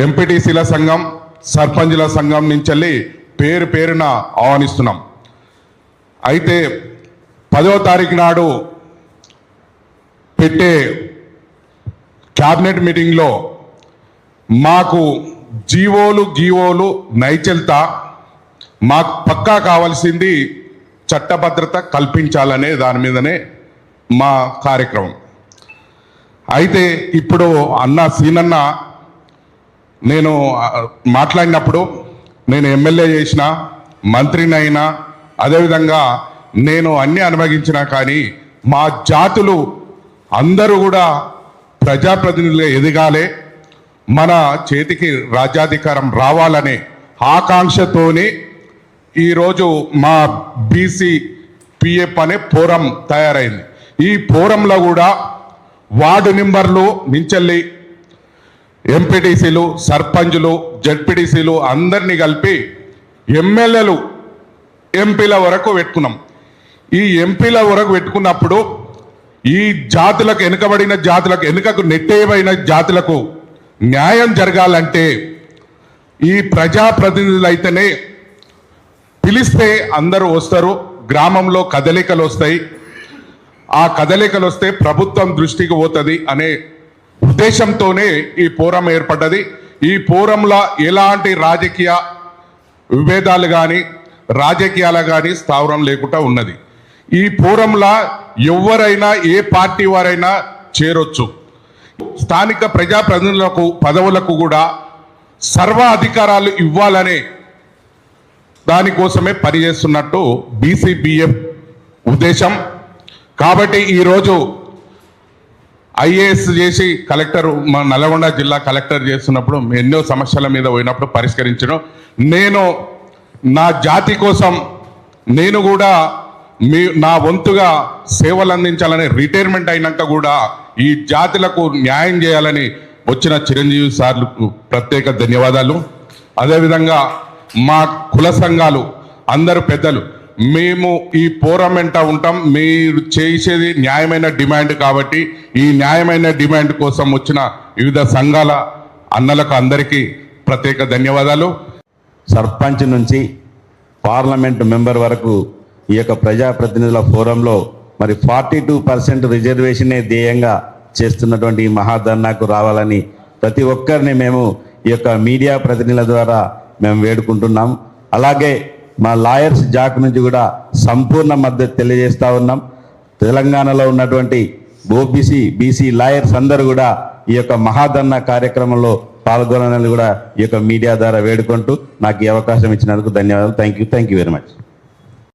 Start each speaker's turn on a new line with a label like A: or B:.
A: ఎంపీటీసీల సంఘం, సర్పంచుల సంఘం నుంచి పేరు పేరున ఆహ్వానిస్తున్నాం. అయితే 10వ తారీఖు నాడు పెట్టే క్యాబినెట్ మీటింగ్లో మాకు గీవోలు నైచల్తా మాకు పక్కా కావాల్సింది చట్టభద్రత కల్పించాలనే దాని మీదనే మా కార్యక్రమం. అయితే ఇప్పుడు సీనన్న నేను మాట్లాడినప్పుడు నేను ఎమ్మెల్యే చేసిన, మంత్రిని అయినా, అదేవిధంగా నేను అన్నీ అనుభవించినా కానీ మా జాతులు అందరూ కూడా ప్రజాప్రతినిధులుగా ఎదగాలి, మన చేతికి రాజ్యాధికారం రావాలనే ఆకాంక్షతోని ఈరోజు మా బీసీ పిఎఫ్ అనే ఫోరం తయారైంది. ఈ ఫోరంలో కూడా వార్డు మెంబర్లు మించెల్లి ఎంపీటీసీలు, సర్పంచులు, జడ్పీటీసీలు అందరినీ కలిపి ఎమ్మెల్యేలు, ఎంపీల వరకు పెట్టుకున్నాం. ఈ ఎంపీల వరకు పెట్టుకున్నప్పుడు ఈ జాతులకు, వెనుకబడిన జాతులకు, వెనుకకు నెట్టేయబడిన జాతులకు న్యాయం జరగాలంటే ఈ ప్రజాప్రతినిధులు అయితేనే పిలిస్తే అందరూ వస్తారు, గ్రామంలో కదలికలు వస్తాయి, ఆ కదలికలు వస్తే ప్రభుత్వం దృష్టికి పోతుంది అనే ఉద్దేశంతోనే ఈ ఫోరం ఏర్పడ్డది. ఈ ఫోరంలో ఎలాంటి రాజకీయ విభేదాలు కానీ, రాజకీయాలు కానీ స్థావరం లేకుండా ఉన్నది. ఈ ఫోరంలో ఎవరైనా, ఏ పార్టీ వారైనా చేరొచ్చు. స్థానిక ప్రజాప్రతినిధులకు, పదవులకు కూడా సర్వ అధికారాలు ఇవ్వాలనే దానికోసమే పనిచేస్తున్నట్టు బీసీబీఎఫ్ ఉద్దేశం. కాబట్టి ఈరోజు ఐఏఎస్ చేసి కలెక్టర్, మా నల్గొండ జిల్లా కలెక్టర్ చేస్తున్నప్పుడు ఎన్నో సమస్యల మీద పోయినప్పుడు పరిష్కరించడం, నేను నా జాతి కోసం నేను కూడా నా వంతుగా సేవలు అందించాలని, రిటైర్మెంట్ అయినాక కూడా ఈ జాతులకు న్యాయం చేయాలని వచ్చిన చిరంజీవి సార్లకు ప్రత్యేక ధన్యవాదాలు. అదేవిధంగా మా కుల సంఘాలు అందరూ పెద్దలు, మేము ఈ ఫోరం వెంట ఉంటాం. మీరు చేసేది న్యాయమైన డిమాండ్ కాబట్టి ఈ న్యాయమైన డిమాండ్ కోసం వచ్చిన వివిధ సంఘాల అన్నలకు అందరికీ ప్రత్యేక ధన్యవాదాలు.
B: సర్పంచ్ నుంచి పార్లమెంట్ మెంబర్ వరకు ఈ యొక్క ప్రజాప్రతినిధుల ఫోరంలో మరి 42% రిజర్వేషనే ధ్యేయంగా చేస్తున్నటువంటి ఈ మహాధర్నాకు రావాలని ప్రతి ఒక్కరిని మేము ఈ యొక్క మీడియా ప్రతినిధుల ద్వారా మేము వేడుకుంటున్నాం. అలాగే మా లాయర్స్ జాక్ నుంచి కూడా సంపూర్ణ మద్దతు తెలియజేస్తూ ఉన్నాం. తెలంగాణలో ఉన్నటువంటి ఓబీసీ, బీసీ లాయర్స్ అందరూ కూడా ఈ యొక్క మహాధర్నా కార్యక్రమంలో పాల్గొనాలని కూడా ఈ యొక్క మీడియా ద్వారా వేడుకుంటూ నాకు ఈ అవకాశం ఇచ్చినందుకు ధన్యవాదాలు. Thank you very much.